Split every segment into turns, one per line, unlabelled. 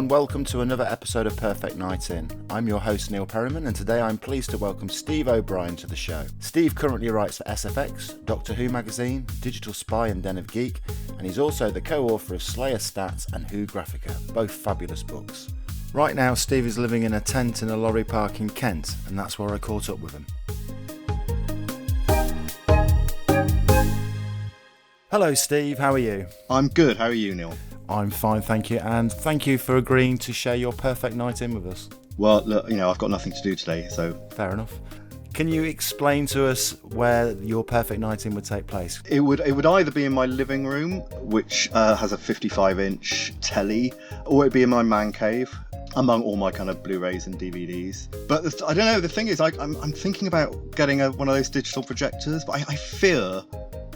and welcome to another episode of Perfect Night In. I'm your host Neil Perryman, and today I'm pleased to welcome Steve O'Brien to the show. Steve currently writes for SFX, Doctor Who magazine, Digital Spy and Den of Geek, and he's also the co-author of Slayer Stats and Who Graphica, both fabulous books. Right now Steve is living in a tent in a lorry park in Kent, and that's where I caught up with him. Hello Steve, how are you?
I'm good, how are you, Neil?
I'm fine, thank you, and thank you for agreeing to share your perfect night in with us.
Well, look, I've got nothing to do today, so...
Fair enough. Can you explain to us where your perfect night in would take place?
It would either be in my living room, which has a 55-inch telly, or it'd be in my man cave, among all my kind of Blu-rays and DVDs. But I don't know, the thing is, I'm thinking about getting one of those digital projectors, but I fear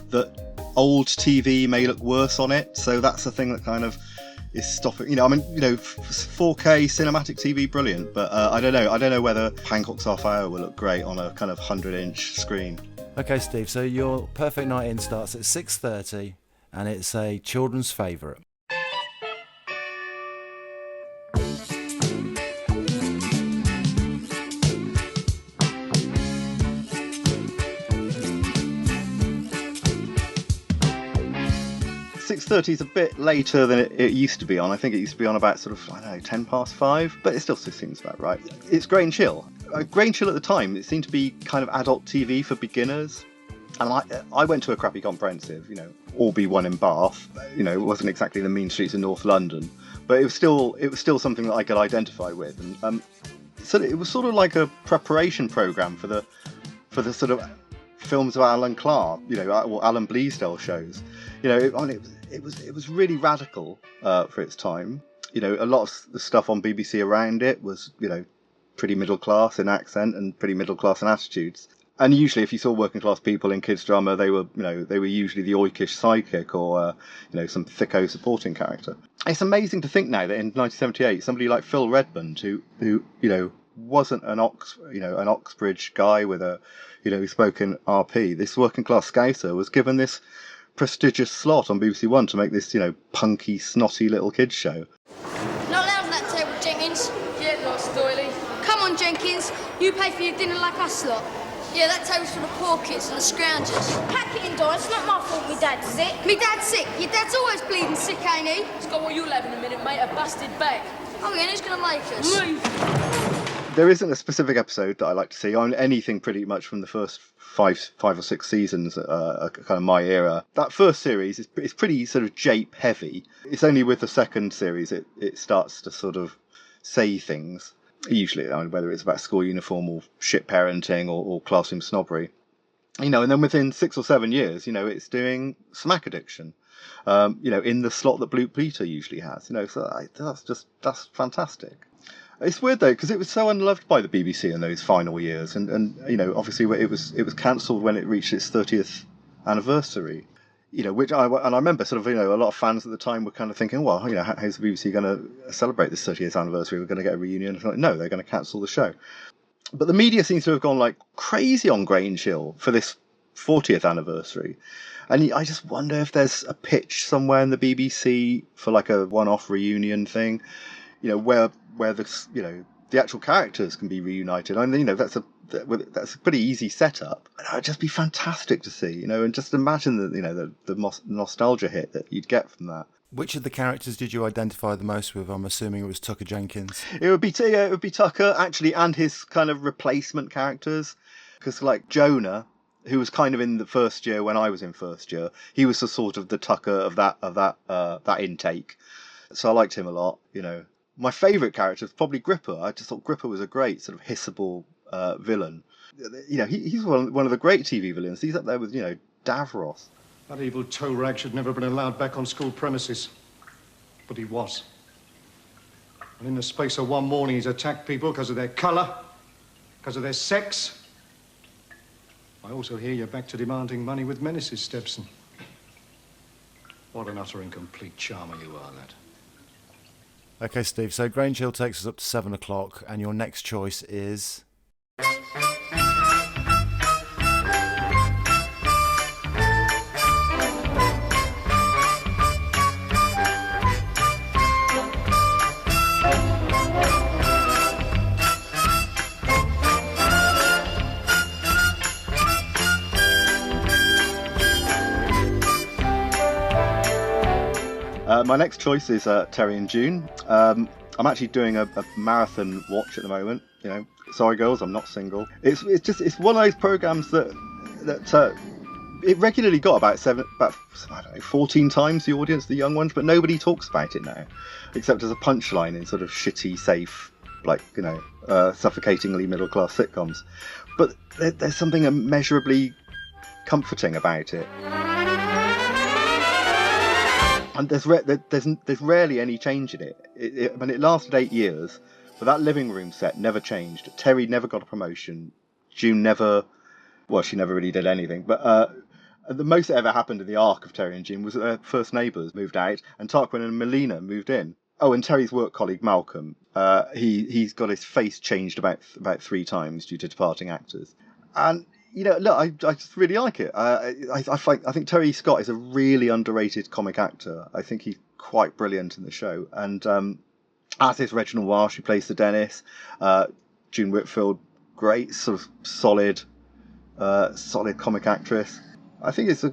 that old TV may look worse on it, so that's the thing that kind of is stopping. 4K cinematic TV, brilliant, but I don't know whether Hancock's Half Hour will look great on a kind of 100-inch screen.
Okay, Steve. So your perfect night in starts at 6:30, and it's a children's favourite.
.30 is a bit later than it used to be on. I think it used to be on about sort of, 10 past 5, but it still seems about right. It's Grey and Chill. Grey and Chill at the time, it seemed to be kind of adult TV for beginners. And I went to a crappy comprehensive, Orby one in Bath. It wasn't exactly the mean streets of North London, but it was still something that I could identify with. And so it was sort of like a preparation program for the sort of films of Alan Clark, or Alan Bleasdale shows. It was really radical for its time. A lot of the stuff on BBC around it was, pretty middle class in accent and pretty middle class in attitudes. And usually, if you saw working class people in kids drama, they were usually the oikish sidekick or some thicko supporting character. It's amazing to think now that in 1978, somebody like Phil Redmond, who wasn't an Oxbridge guy with a who spoke in RP, this working class scouser was given this prestigious slot on BBC One to make this, punky, snotty little kids show.
Not allowed on that table, Jenkins.
Get lost, Doily.
Come on, Jenkins. You pay for your dinner like us lot. Yeah, that table's for the poor kids and the scroungers.
Pack it in, Doyle. It's not my fault me dad's sick.
Me dad's sick. Your dad's always bleeding sick, ain't he?
He's got what you'll have in a minute, mate. A busted back.
Oh, yeah, and who's going to make us?
Move!
There isn't a specific episode that I like to see. On anything pretty much from the first five or six seasons, kind of my era. That first series is pretty sort of jape heavy. It's only with the second series it starts to sort of say things. Usually, whether it's about school uniform or shit parenting or classroom snobbery. And then within 6 or 7 years, it's doing smack addiction. In the slot that Blue Peter usually has. So that's fantastic. It's weird though, because it was so unloved by the BBC in those final years, and obviously it was cancelled when it reached its 30th anniversary. Which I remember sort of a lot of fans at the time were kind of thinking, well, how's the BBC going to celebrate this 30th anniversary? We're going to get a reunion. No, they're going to cancel the show. But the media seems to have gone like crazy on Grey and Chill for this 40th anniversary. And I just wonder if there's a pitch somewhere in the BBC for like a one-off reunion thing, where the actual characters can be reunited. I mean, that's a pretty easy setup. And it would just be fantastic to see, and just imagine the nostalgia hit that you'd get from that.
Which of the characters did you identify the most with? I'm assuming it was Tucker Jenkins.
It would be Tucker actually, and his kind of replacement characters, because like Jonah, who was kind of in the first year when I was in first year, he was the sort of the Tucker of that intake. So I liked him a lot. My favourite character is probably Gripper. I just thought Gripper was a great sort of hissable villain. He's one of the great TV villains. He's up there with Davros.
That evil toe rag should never have been allowed back on school premises, but he was. And in the space of one morning, he's attacked people because of their colour, because of their sex. I also hear you're back to demanding money with menaces, Stepson. What an utter and complete charmer you are, lad.
Okay, Steve, so Grey and Chill takes us up to 7 o'clock, and your next choice is...
My next choice is Terry and June. I'm actually doing a marathon watch at the moment. Sorry girls, I'm not single. It's one of those programs that it regularly got about 14 times the audience, the young ones, but nobody talks about it now, except as a punchline in sort of shitty, safe, suffocatingly middle class sitcoms. But there's something immeasurably comforting about it. And there's rarely any change in it. It lasted 8 years, but that living room set never changed. Terry never got a promotion. June she never really did anything. But the most that ever happened in the arc of Terry and June was that their first neighbours moved out, and Tarquin and Melina moved in. Oh, and Terry's work colleague Malcolm, he's got his face changed about 3 times due to departing actors. And look, I just really like it. I think Terry Scott is a really underrated comic actor. I think he's quite brilliant in the show. And as is Reginald Walsh, who plays the Dennis. June Whitfield, great sort of solid comic actress. I think it's a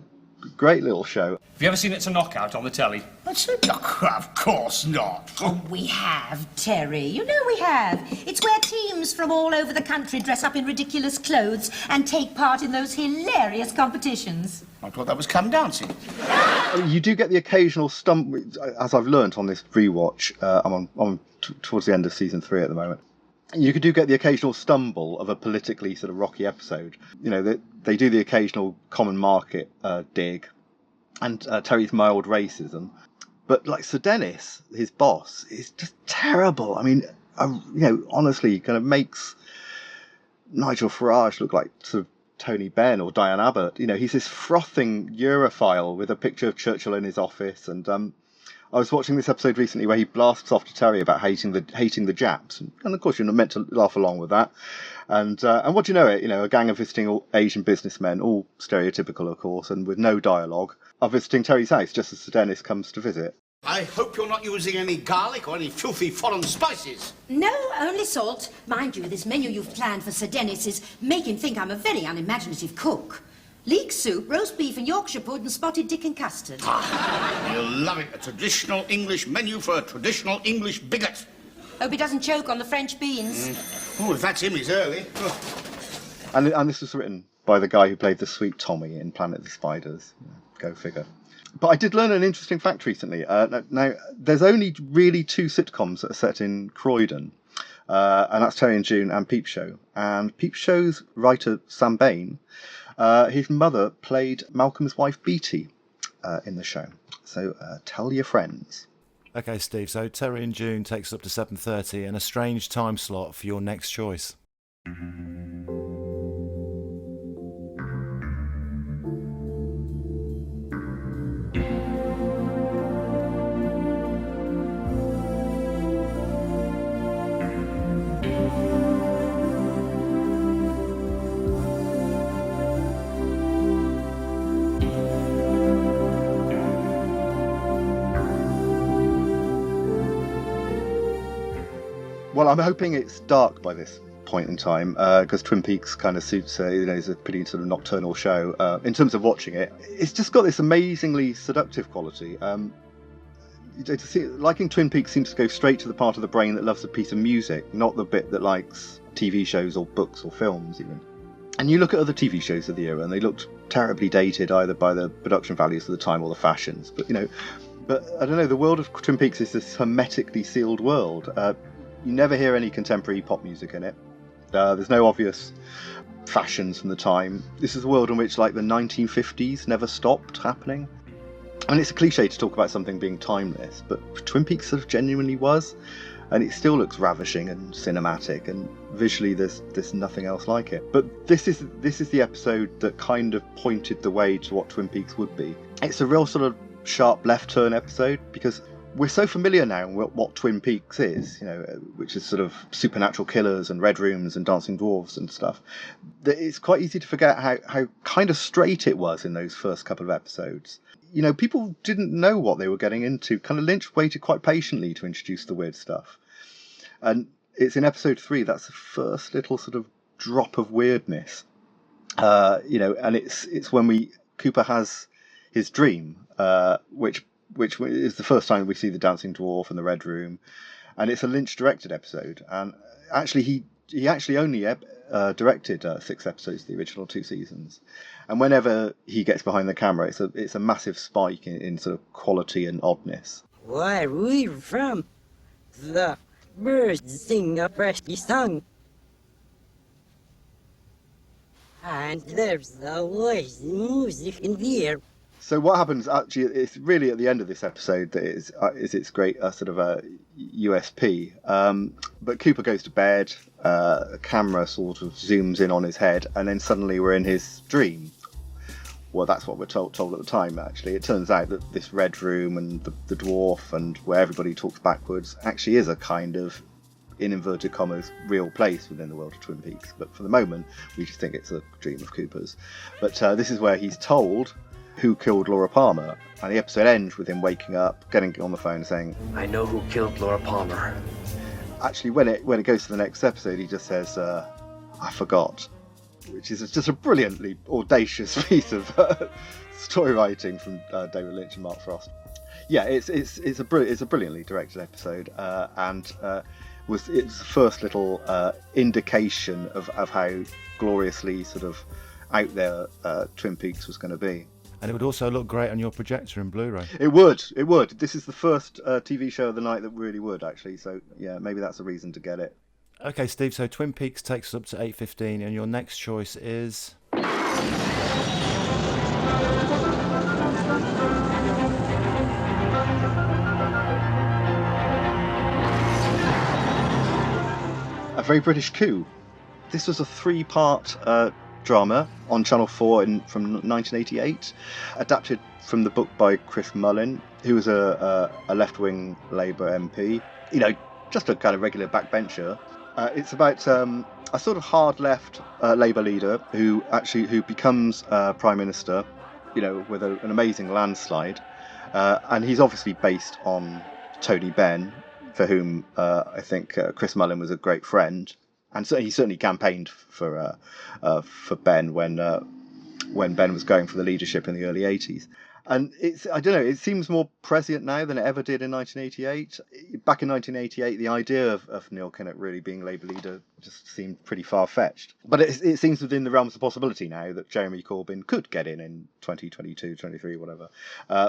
great little show.
Have you ever seen It's a Knockout on the telly? Of course not.
Oh, we have, Terry. You know we have. It's where teams from all over the country dress up in ridiculous clothes and take part in those hilarious competitions.
I thought that was Come Dancing.
You do get the occasional stump, as I've learnt on this rewatch. I'm on towards the end of season 3 at the moment. You do get the occasional stumble of a politically sort of rocky episode. They do the occasional common market dig, and Terry's mild racism. But Sir Dennis, his boss, is just terrible. I mean, honestly, kind of makes Nigel Farage look like sort of Tony Benn or Diane Abbott. He's this frothing Europhile with a picture of Churchill in his office. And I was watching this episode recently where he blasts off to Terry about hating the Japs, and of course you're not meant to laugh along with that. And what do you know it? A gang of visiting Asian businessmen, all stereotypical of course, and with no dialogue, are visiting Terry's house just as Sir Dennis comes to visit.
I hope you're not using any garlic or any filthy foreign spices.
No, only salt. Mind you, this menu you've planned for Sir Dennis is make him think I'm a very unimaginative cook. Leek soup, roast beef and Yorkshire pudding, spotted dick and custard.
You'll love it. A traditional English menu for a traditional English bigot.
Hope he doesn't choke on the French beans.
Oh, if that's him, he's early.
And this was written by the guy who played the sweet Tommy in Planet of the Spiders. Go figure. But I did learn an interesting fact recently. Now, there's only really 2 sitcoms that are set in Croydon. And that's Terry and June and Peep Show. And Peep Show's writer, Sam Bain, his mother played Malcolm's wife, Beatty, in the show. So tell your friends.
Okay, Steve, so Terry and June takes up to 7:30 and a strange time slot for your next choice.
Well, I'm hoping it's dark by this point in time, because Twin Peaks kind of suits, is a pretty sort of nocturnal show. In terms of watching it, it's just got this amazingly seductive quality. Liking Twin Peaks seems to go straight to the part of the brain that loves a piece of music, not the bit that likes TV shows or books or films even. And you look at other TV shows of the era, and they looked terribly dated either by the production values of the time or the fashions. But I don't know, the world of Twin Peaks is this hermetically sealed world. You never hear any contemporary pop music in it. There's no obvious fashions from the time. This is a world in which, the 1950s never stopped happening. I mean, it's a cliche to talk about something being timeless, but Twin Peaks sort of genuinely was, and it still looks ravishing and cinematic, and visually there's nothing else like it. But this is the episode that kind of pointed the way to what Twin Peaks would be. It's a real sort of sharp left turn episode, because we're so familiar now with what Twin Peaks is, which is sort of supernatural killers and red rooms and dancing dwarves and stuff, that it's quite easy to forget how kind of straight it was in those first couple of episodes. People didn't know what they were getting into. Kind of Lynch waited quite patiently to introduce the weird stuff. And it's in episode 3, that's the first little sort of drop of weirdness. And it's when Cooper has his dream, which which is the first time we see the dancing dwarf and the Red Room, and it's a Lynch-directed episode. And actually, he actually only directed 6 episodes of the original 2 seasons. And whenever he gets behind the camera, it's a massive spike in sort of quality and oddness.
Where we're from, the birds sing a freshly song. And there's always music in the air.
So what happens, actually, it's really at the end of this episode that is its great sort of a USP. But Cooper goes to bed, a camera sort of zooms in on his head, and then suddenly we're in his dream. Well, that's what we're told at the time, actually. It turns out that this Red Room and the dwarf and where everybody talks backwards actually is a kind of, in inverted commas, real place within the world of Twin Peaks. But for the moment, we just think it's a dream of Cooper's. But this is where he's told who killed Laura Palmer, and the episode ends with him waking up, getting on the phone and saying,
I know who killed Laura Palmer.
Actually, when it goes to the next episode, he just says, I forgot, which is just a brilliantly audacious piece of story writing from David Lynch and Mark Frost. Yeah, it's a brilliantly directed episode, and it's the first little indication of how gloriously sort of out there Twin Peaks was going to be.
And it would also look great on your projector and Blu-ray.
It would. This is the first TV show of the night that really would, actually. So, yeah, maybe that's a reason to get it.
Okay, Steve, so Twin Peaks takes us up to 8:15, and your next choice is...
A Very British Coup. This was a 3-part drama on Channel 4 from 1988, adapted from the book by Chris Mullin, who was a left-wing Labour MP. You know, just a kind of regular backbencher. It's about a sort of hard left Labour leader who becomes Prime Minister, you know, with an amazing landslide. And he's obviously based on Tony Benn, for whom I think Chris Mullin was a great friend. And so he certainly campaigned for Benn when Benn was going for the leadership in the early 80s. And it seems more prescient now than it ever did in 1988. Back in 1988, the idea of Neil Kinnock really being Labour leader just seemed pretty far-fetched. But it seems within the realms of possibility now that Jeremy Corbyn could get in 2022, 23, whatever,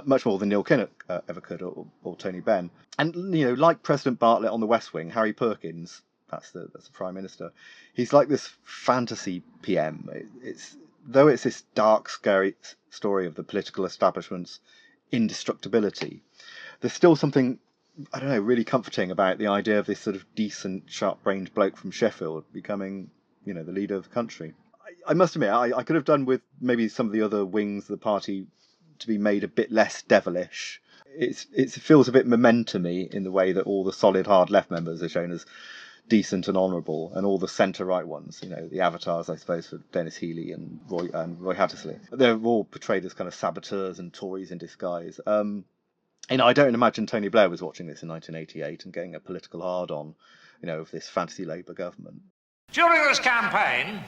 much more than Neil Kinnock ever could, or Tony Benn. And, you know, like President Bartlett on the West Wing, Harry Perkins, that's the Prime Minister, he's like this fantasy PM. Though it's this dark, scary story of the political establishment's indestructibility, there's still something, I don't know, really comforting about the idea of this sort of decent, sharp-brained bloke from Sheffield becoming, you know, the leader of the country. I must admit, I could have done with maybe some of the other wings of the party to be made a bit less devilish. It feels a bit momentum-y in the way that all the solid, hard left members are shown as decent and honourable, and all the centre-right ones, you know, the avatars, I suppose, for Dennis Healey and Roy Hattersley, they're all portrayed as kind of saboteurs and Tories in disguise. You know, I don't imagine Tony Blair was watching this in 1988 and getting a political hard-on, you know, of this fantasy Labour government.
During this campaign,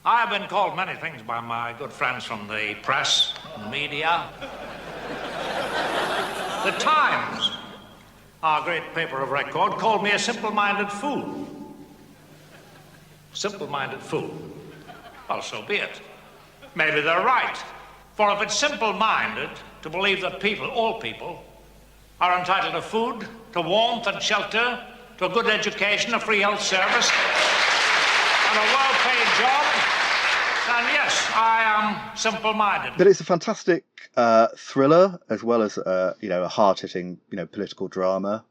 I have been called many things by my good friends from the press and the media. The Times, our great paper of record, called me a simple-minded fool. Simple-minded fool. Well, so be it. Maybe they're right. For if it's simple-minded to believe that people, all people, are entitled to food, to warmth and shelter, to a good education, a free health service, and a well-paid job, then yes, I am simple-minded.
But it's a fantastic thriller, as well as you know, a hard-hitting, you know, political drama,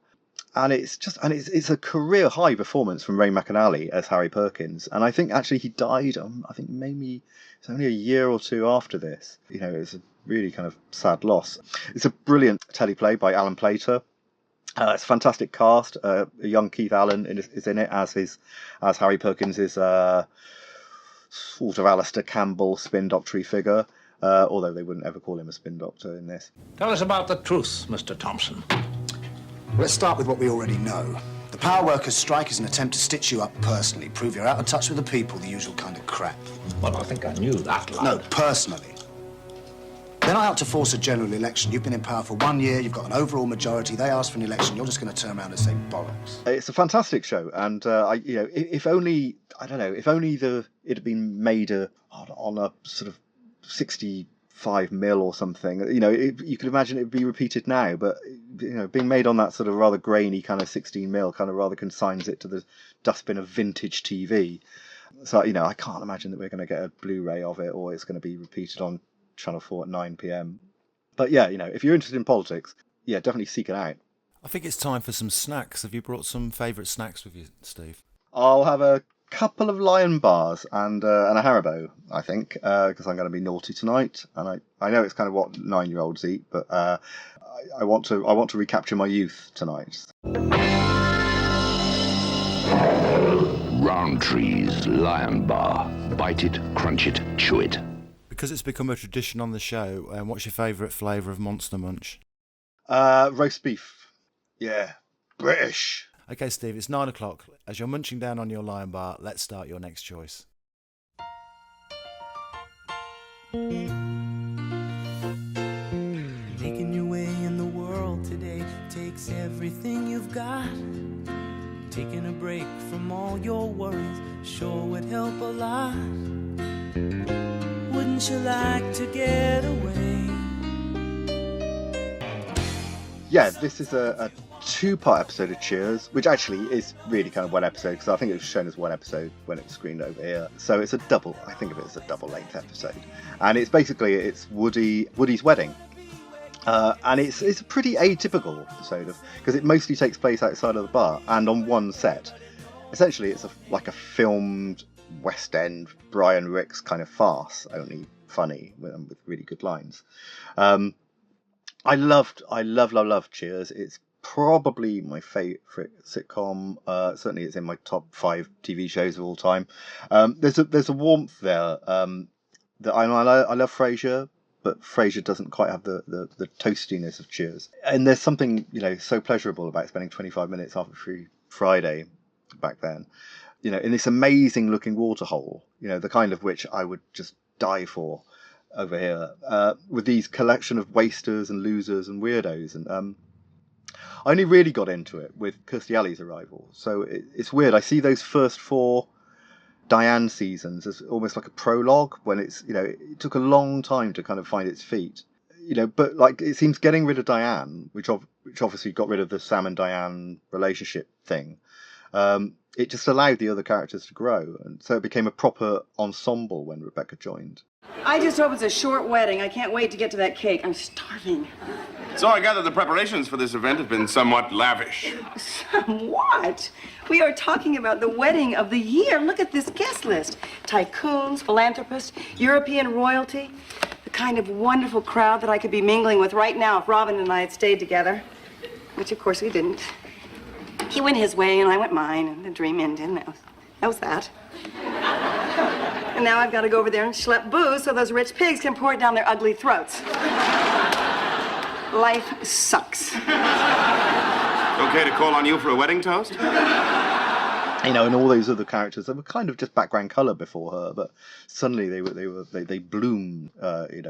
and it's a career high performance from Ray McAnally as Harry Perkins. And I think actually he died, I think maybe it's only a year or two after this. You know, it's a really kind of sad loss. It's a brilliant teleplay by Alan Plater. It's a fantastic cast. A young Keith Allen is in it as Harry Perkins is sort of Alistair Campbell spin doctory figure, although they wouldn't ever call him a spin doctor in this.
Tell us about the truth, Mr. Thompson.
Let's start with what we already know. The power workers' strike is an attempt to stitch you up personally, prove you're out of touch with the people, the usual kind of crap.
Well, I think I knew that, lad.
No, personally. They They're not out to force a general election. You've been in power for 1 year, you've got an overall majority, they ask for an election, you're just going to turn around and say bollocks.
It's a fantastic show, and if only it had been made on a sort of 65mm or something. You could imagine it would be repeated now, but being made on that sort of rather grainy kind of 16mm kind of rather consigns it to the dustbin of vintage TV. So I can't imagine that we're going to get a Blu-ray of it, or it's going to be repeated on Channel 4 at 9 p.m. But yeah, if you're interested in politics, yeah, definitely seek it out.
I think it's time for some snacks. Have you brought some favourite snacks with you, Steve?
I'll have a couple of Lion bars and a Haribo, I think, because I'm going to be naughty tonight, and I know it's kind of what 9-year-olds eat, but I want to recapture my youth tonight.
Roundtree's Lion Bar. Bite it, crunch it, chew it.
Because it's become a tradition on the show, what's your favourite flavour of Monster Munch?
Roast beef. Yeah, British.
Okay, Steve, it's 9 o'clock. As you're munching down on your Lion Bar, let's start your next choice.
Making your way in the world today takes everything you've got. Taking a break from all your worries sure would help a lot. Wouldn't you like to get away?
Yeah, this is a 2-part episode of Cheers, which actually is really kind of one episode, because I think it was shown as one episode when it was screened over here. So it's I think of it as a double-length episode. And it's Woody's wedding. And it's a pretty atypical episode, because it mostly takes place outside of the bar and on one set. Essentially, it's like a filmed West End Brian Ricks kind of farce, only funny with really good lines. I love Cheers. It's probably my favourite sitcom. Certainly, it's in my top 5 TV shows of all time. There's a warmth there. That I love Frasier, but Frasier doesn't quite have the toastiness of Cheers. And there's something so pleasurable about spending 25 minutes after Free Friday back then. In this amazing looking waterhole. The kind of which I would just die for over here, with these collection of wasters and losers and weirdos. And I only really got into it with Kirstie Alley's arrival. So it's weird. I see those first 4 Diane seasons as almost like a prologue, when it took a long time to kind of find its feet. But like it seems getting rid of Diane, which obviously got rid of the Sam and Diane relationship thing. It just allowed the other characters to grow, and so it became a proper ensemble when Rebecca joined.
I just hope it's a short wedding. I can't wait to get to that cake. I'm starving.
So I gather the preparations for this event have been somewhat lavish.
Somewhat? We are talking about the wedding of the year. Look at this guest list. Tycoons, philanthropists, European royalty. The kind of wonderful crowd that I could be mingling with right now if Robin and I had stayed together. Which, of course, we didn't. He went his way and I went mine, and the dream ended, and that was that. And now I've got to go over there and schlep booze so those rich pigs can pour it down their ugly throats. Life sucks.
Okay to call on you for a wedding toast?
And all those other characters, they were kind of just background colour before her, but suddenly they bloomed, in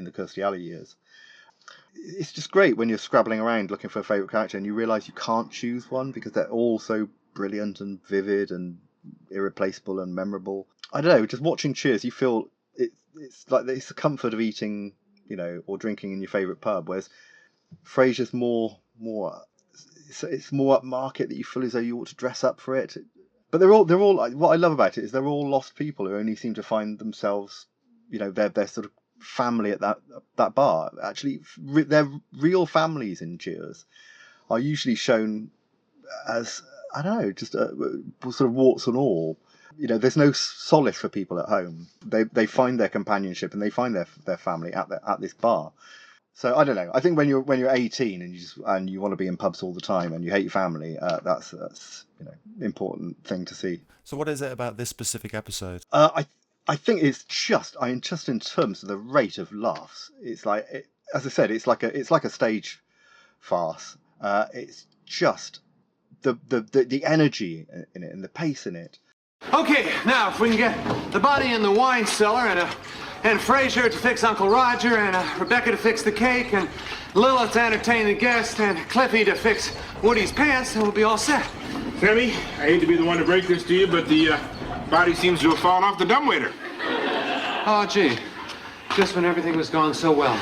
the Kirstie Alley years. It's just great when you're scrabbling around looking for a favourite character and you realise you can't choose one because they're all so brilliant and vivid and irreplaceable and memorable. I don't know, just watching Cheers, you feel it's like it's the comfort of eating, or drinking in your favourite pub, whereas Frasier's more it's more upmarket, that you feel as though you ought to dress up for it. But they're all what I love about it is they're all lost people who only seem to find themselves, their sort of family at that bar. Actually, their real families in Cheers are usually shown as, I don't know, just sort of warts and all. There's no solace for people at home. They find their companionship and they find their family at this bar. So I don't know. I think when you're 18 and you want to be in pubs all the time and you hate your family, that's important thing to see.
So what is it about this specific episode?
I think it's just in terms of the rate of laughs. It's like, as I said, it's like a stage farce. It's just the energy in it and the pace in it.
Okay, now if we can get the body in the wine cellar and a and Fraser to fix Uncle Roger, and Rebecca to fix the cake, and Lila to entertain the guests, and Cliffy to fix Woody's pants, and we'll be all set.
Femi, I hate to be the one to break this to you, but the body seems to have fallen off the dumbwaiter.
Oh, gee. Just when everything was going so well.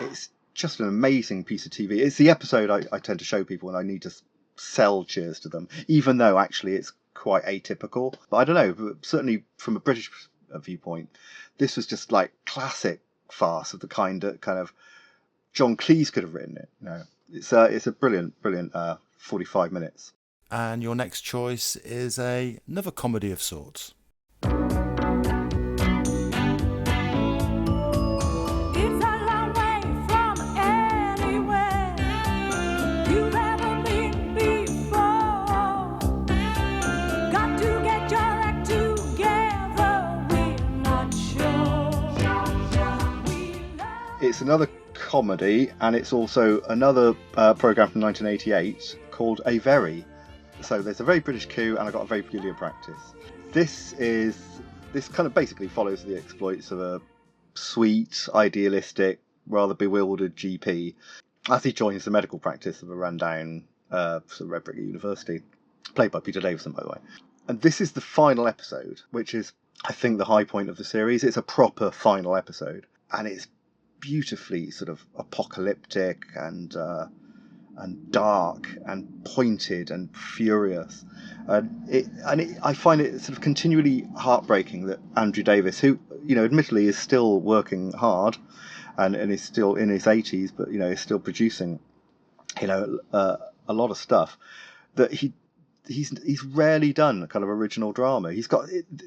It's just an amazing piece of TV. It's the episode I tend to show people when I need to sell Cheers to them, even though actually it's quite atypical. But I don't know, but certainly from a British viewpoint, this was just like classic farce of the kind of John Cleese could have written it. You know, it's a brilliant 45 minutes.
And your next choice is another comedy of sorts.
It's another comedy, and it's also another programme from 1988 called A Very. So there's a very British coup, and I got a very peculiar practice. This kind of basically follows the exploits of a sweet, idealistic, rather bewildered GP as he joins the medical practice of a rundown sort of Red Brick University, played by Peter Davison, by the way. And this is the final episode, which is, I think, the high point of the series. It's a proper final episode, and it's beautifully sort of apocalyptic and dark and pointed and furious. I find it sort of continually heartbreaking that Andrew Davis, who, you know, admittedly is still working hard and is still in his 80s, but, you know, is still producing, you know, a lot of stuff, that he's rarely done a kind of original drama.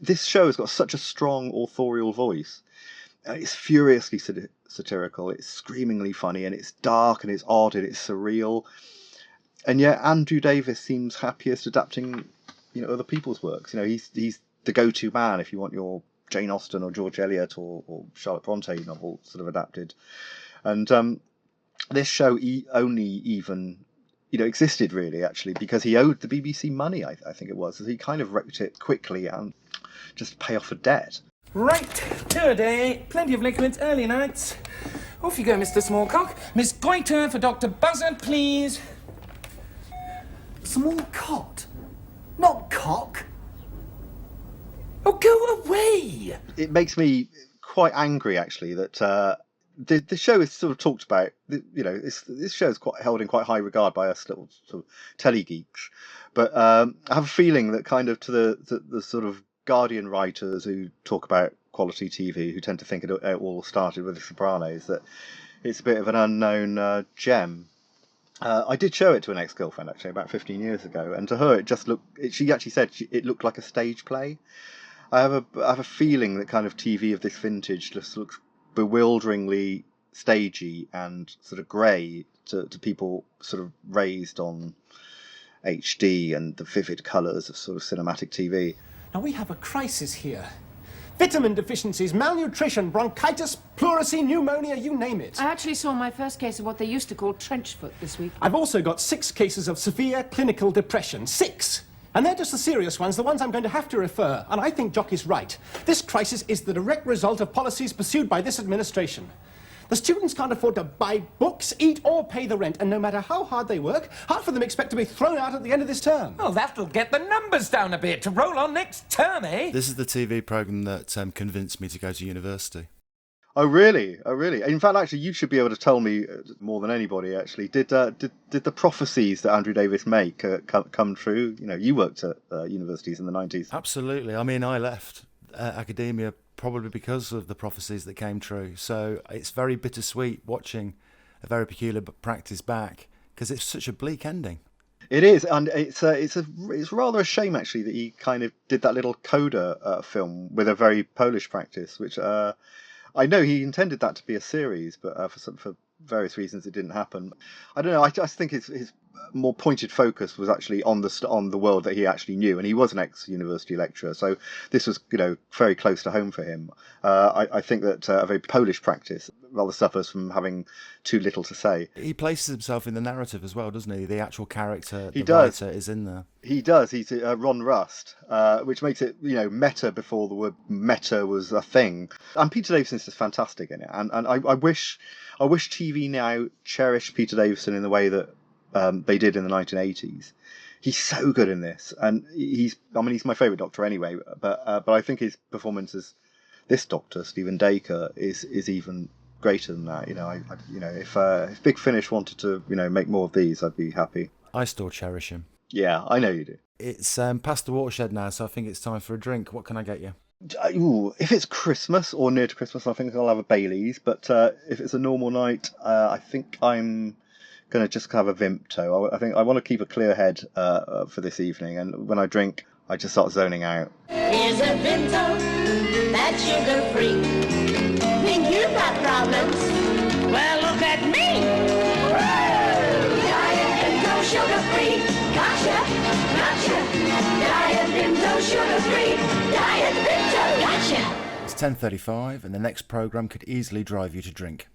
This show has got such a strong authorial voice. It's furiously satirical, it's screamingly funny, and it's dark, and it's odd, and it's surreal. And yet Andrew Davis seems happiest adapting, you know, other people's works. You know, he's the go-to man if you want your Jane Austen or George Eliot or Charlotte Bronte novel sort of adapted. And this show only even, you know, existed really, actually, because he owed the BBC money, I think it was. So he kind of wrecked it quickly and just to pay off a debt.
Right, 2 a day, plenty of liquids, early nights. Off you go, Mr. Smallcock. Miss Goiter for Dr. Buzzard, please.
Smallcott? Not cock?
Oh, go away!
It makes me quite angry, actually, that the show is sort of talked about. You know, this show is quite held in quite high regard by us little sort of telly geeks. But I have a feeling that kind of to the sort of Guardian writers who talk about quality TV, who tend to think it all started with The Sopranos, that it's a bit of an unknown gem. I did show it to an ex-girlfriend, actually, about 15 years ago, and to her it just looked... She actually said it looked like a stage play. I have a feeling that kind of TV of this vintage just looks bewilderingly stagey and sort of grey to people sort of raised on HD and the vivid colours of sort of cinematic TV.
Now we have a crisis here. Vitamin deficiencies, malnutrition, bronchitis, pleurisy, pneumonia, you name it.
I actually saw my first case of what they used to call trench foot this week.
I've also got 6 cases of severe clinical depression. 6! And they're just the serious ones, the ones I'm going to have to refer. And I think Jock is right. This crisis is the direct result of policies pursued by this administration. The students can't afford to buy books, eat, or pay the rent. And no matter how hard they work, half of them expect to be thrown out at the end of this term.
Well, that'll get the numbers down a bit to roll on next term, eh?
This is the TV programme that convinced me to go to university.
Oh, really? Oh, really? In fact, actually, you should be able to tell me more than anybody, actually. Did the prophecies that Andrew Davis make come true? You know, you worked at universities in the 90s.
Absolutely. I mean, I left academia probably because of the prophecies that came true. So it's very bittersweet watching a very peculiar practice back, because it's such a bleak ending.
It is, and it's rather a shame actually that he kind of did that little coda film with a very Polish practice, which I know he intended that to be a series, but for various reasons it didn't happen. I don't know. I just think his more pointed focus was actually on the world that he actually knew, and he was an ex-university lecturer, so this was, you know, very close to home for him. I think that a very Polish practice rather suffers from having too little to say.
He places himself in the narrative as well, doesn't he? The actual character,
He
the
does.
writer, is in there.
He does. He's Ron Rust, which makes it, you know, meta before the word meta was a thing. And Peter Davison's just fantastic in it. And I wish TV now cherished Peter Davison in the way that they did in the 1980s. He's so good in this, and he's my favourite Doctor anyway. But I think his performance as this Doctor, Stephen Dacre, is even greater than that. You know, if Big Finish wanted to, you know, make more of these, I'd be happy.
I still cherish him.
Yeah, I know you do.
It's past the watershed now, so I think it's time for a drink. What can I get you?
Ooh, if it's Christmas or near to Christmas, I think I'll have a Baileys. But if it's a normal night, I think I'm going to just have a Vimto. I think I want to keep a clear head for this evening, and when I drink, I just start zoning out.
Here's a Vimto that's sugar-free. Think you've got problems? Well, look at me. Diet Vimto sugar-free. Gotcha, Diet Vimto sugar-free. Diet Vimto, gotcha.
It's 10:35, and the next programme could easily drive you to drink.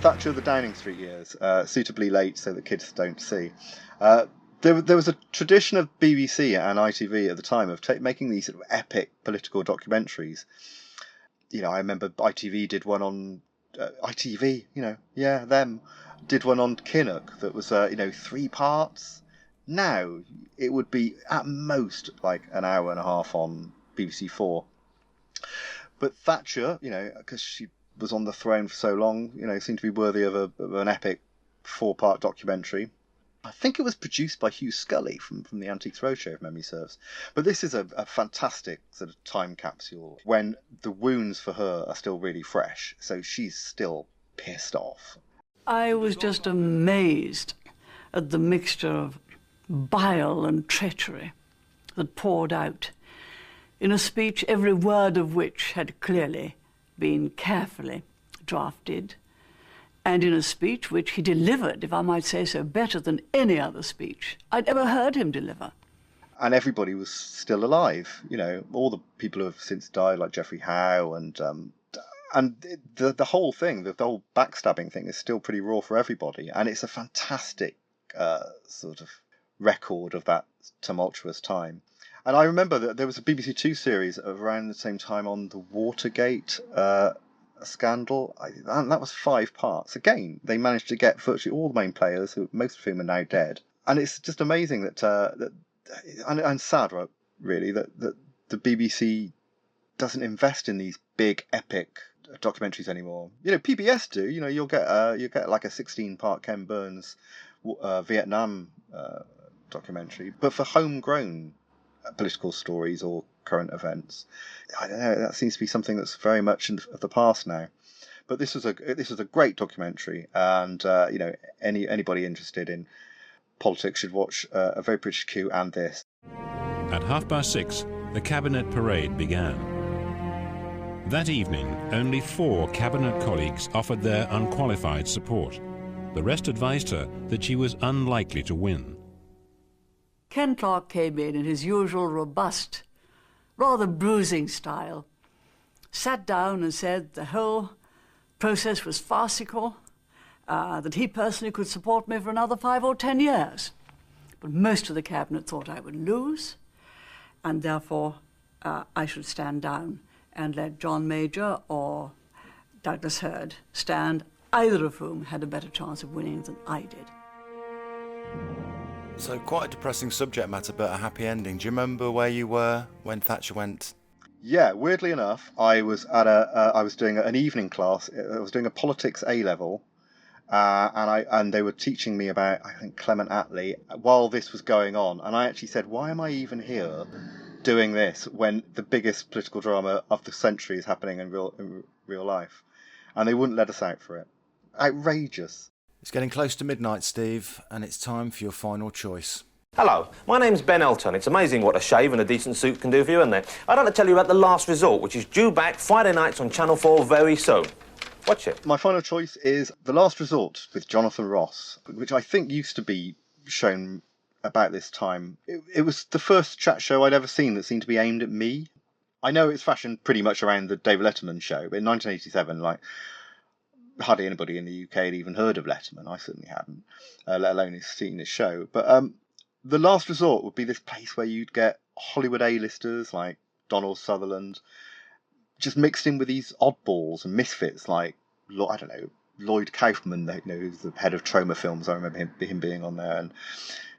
Thatcher of the Downing Street years, suitably late so that kids don't see. There was a tradition of BBC and ITV at the time of making these sort of epic political documentaries. You know, I remember ITV did one on ITV. You know, yeah, them did one on Kinnock that was 3 parts. Now it would be at most like an hour and a half on BBC 4. But Thatcher, you know, because she was on the throne for so long, you know, seemed to be worthy of an epic 4-part documentary. I think it was produced by Hugh Scully from the Antiques Roadshow, if memory serves. But this is a fantastic sort of time capsule when the wounds for her are still really fresh, so she's still pissed off.
I was just amazed at the mixture of bile and treachery that poured out in a speech every word of which had clearly been carefully drafted, and in a speech which he delivered, if I might say so, better than any other speech I'd ever heard him deliver.
And everybody was still alive, you know, all the people who have since died, like Geoffrey Howe, and the whole thing, the whole backstabbing thing is still pretty raw for everybody, and it's a fantastic sort of record of that tumultuous time. And I remember that there was a BBC Two series around the same time on the Watergate scandal, and that was 5 parts. Again, they managed to get virtually all the main players, most of whom are now dead. And it's just amazing that and sad, really, that the BBC doesn't invest in these big epic documentaries anymore. You know, PBS do. You know, you'll get like a 16-part Ken Burns Vietnam documentary, but for homegrown political stories or current events, I don't know, that seems to be something that's very much of the past now. But this was a great documentary, and you know, anybody interested in politics should watch A Very British Coup and this.
At 6:30, the Cabinet parade began. That evening, only 4 Cabinet colleagues offered their unqualified support. The rest advised her that she was unlikely to win.
Ken Clarke came in his usual robust, rather bruising style, sat down and said the whole process was farcical, that he personally could support me for another 5 or 10 years. But most of the Cabinet thought I would lose, and therefore I should stand down and let John Major or Douglas Hurd stand, either of whom had a better chance of winning than I did.
So quite a depressing subject matter, but a happy ending. Do you remember where you were when Thatcher went?
Yeah, weirdly enough, I was at I was doing an evening class. I was doing a politics A-level and they were teaching me about, I think, Clement Attlee while this was going on, and I actually said, why am I even here doing this when the biggest political drama of the century is happening in real life? And they wouldn't let us out for it. Outrageous.
It's getting close to midnight, Steve, and it's time for your final choice.
Hello, my name's Ben Elton. It's amazing what a shave and a decent suit can do for you, isn't it? I'd like to tell you about The Last Resort, which is due back Friday nights on Channel 4 very soon. Watch it.
My final choice is The Last Resort with Jonathan Ross, which I think used to be shown about this time. It was the first chat show I'd ever seen that seemed to be aimed at me. I know it's fashioned pretty much around the David Letterman show, but in 1987, hardly anybody in the UK had even heard of Letterman. I certainly hadn't, let alone seen his show. But The Last Resort would be this place where you'd get Hollywood A-listers like Donald Sutherland, just mixed in with these oddballs and misfits like, I don't know, Lloyd Kaufman, who's the head of Troma Films. I remember him being on there, and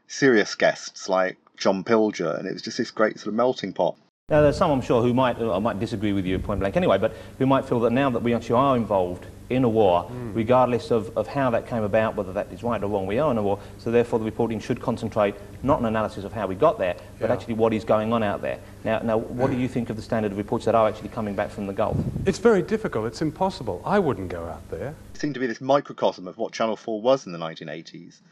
serious guests like John Pilger, and it was just this great sort of melting pot.
Now, there's some, I'm sure, who might disagree with you point blank anyway, but who might feel that now that we actually are involved in a war, regardless of how that came about, whether that is right or wrong, we are in a war, so therefore the reporting should concentrate not on analysis of how we got there, but actually what is going on out there. Now, what do you think of the standard of reports that are actually coming back from the Gulf?
It's very difficult. It's impossible. I wouldn't go out there.
It seemed to be this microcosm of what Channel 4 was in the 1980s.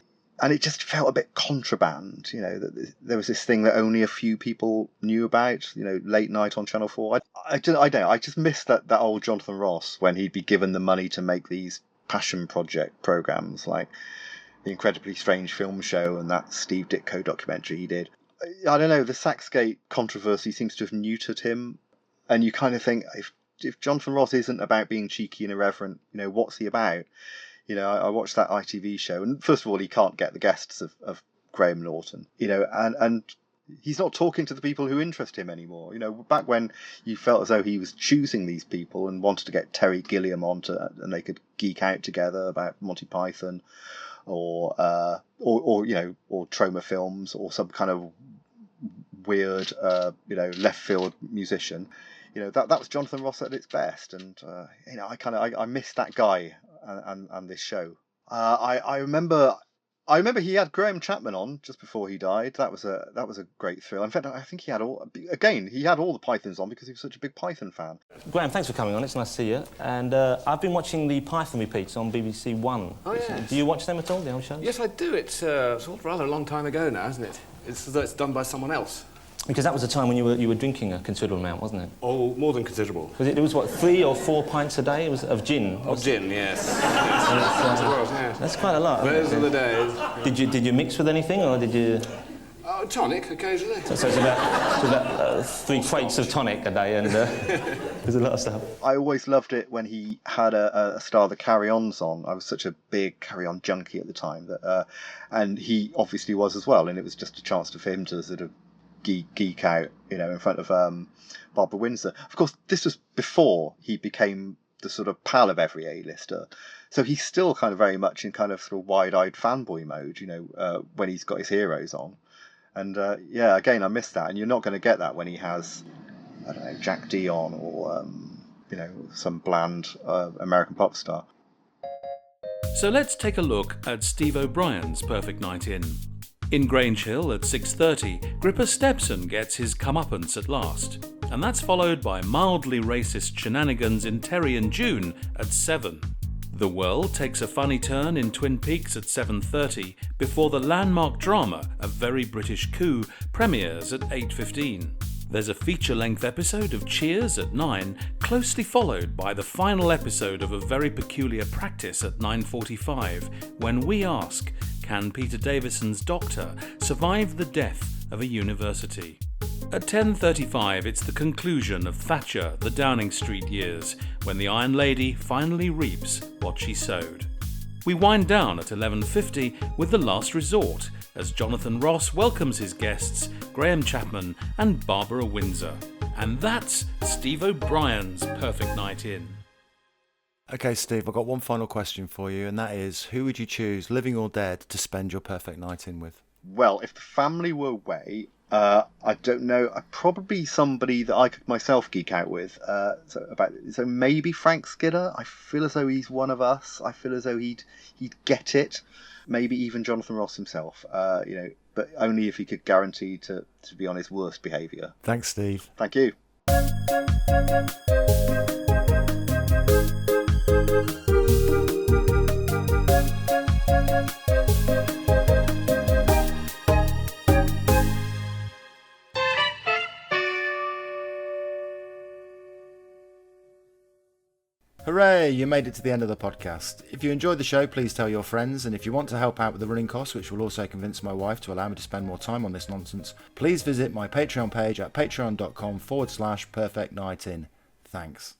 And it just felt a bit contraband, that there was this thing that only a few people knew about, late night on Channel 4. I don't know, I just missed that old Jonathan Ross when he'd be given the money to make these passion project programmes like The Incredibly Strange Film Show and that Steve Ditko documentary he did. I don't know, the Saxgate controversy seems to have neutered him, and you kind of think, if Jonathan Ross isn't about being cheeky and irreverent, what's he about? I watched that ITV show, and first of all, he can't get the guests of Graham Norton, and he's not talking to the people who interest him anymore. Back when you felt as though he was choosing these people and wanted to get Terry Gilliam on and they could geek out together about Monty Python or Troma Films or some kind of weird, left field musician. That was Jonathan Ross at its best, and I missed that guy and this show. I remember he had Graham Chapman on just before he died. That was a great thrill. In fact, I think he had all the Pythons on because he was such a big Python fan.
Graham, thanks for coming on. It's nice to see you. And I've been watching the Python repeats on BBC One.
Oh, yes.
Do you watch them at all, the old shows?
Yes, I do. It's rather a long time ago now, isn't it? It's as though it's done by someone else.
Because that was a time when you were drinking a considerable amount, wasn't it?
Oh, more than considerable.
It was what, 3 or 4 pints a day? It was of gin.
Of gin, yes.
That's quite a lot.
Those are the days.
Did you mix with anything, or did you?
Tonic occasionally.
So it's about 3 crates of tonic a day, and there's a lot of stuff.
I always loved it when he had a star of the Carry-Ons on. I was such a big Carry-On junkie at the time that, and he obviously was as well. And it was just a chance for him to sort of geek out, in front of Barbara Windsor. Of course, this was before he became the sort of pal of every A-lister. So he's still kind of very much in kind of sort of wide-eyed fanboy mode, when he's got his heroes on. And again, I missed that. And you're not going to get that when he has, I don't know, Jack Dee on or, some bland American pop star.
So let's take a look at Steve O'Brien's Perfect Night In. In Grange Hill at 6:30, Gripper Stepson gets his comeuppance at last, and that's followed by mildly racist shenanigans in Terry and June at 7. The world takes a funny turn in Twin Peaks at 7:30 before the landmark drama A Very British Coup premieres at 8:15. There's a feature-length episode of Cheers at 9, closely followed by the final episode of A Very Peculiar Practice at 9:45, when we ask, can Peter Davison's doctor survive the death of a university? At 10:35, it's the conclusion of Thatcher, the Downing Street years, when the Iron Lady finally reaps what she sowed. We wind down at 11:50 with The Last Resort, as Jonathan Ross welcomes his guests, Graham Chapman and Barbara Windsor. And that's Steve O'Brien's Perfect Night In.
Okay, Steve, I've got one final question for you, and that is, who would you choose, living or dead, to spend your perfect night in with?
Well, if the family were away, I I don't know. Probably somebody that I could myself geek out with. So maybe Frank Skinner. I feel as though he's one of us. I feel as though he'd get it. Maybe even Jonathan Ross himself. But only if he could guarantee to be on his worst behaviour.
Thanks, Steve.
Thank you.
Hooray, you made it to the end of the podcast. If you enjoyed the show, please tell your friends, and if you want to help out with the running costs, which will also convince my wife to allow me to spend more time on this nonsense, please visit my Patreon page at patreon.com/perfectnightin. Thanks.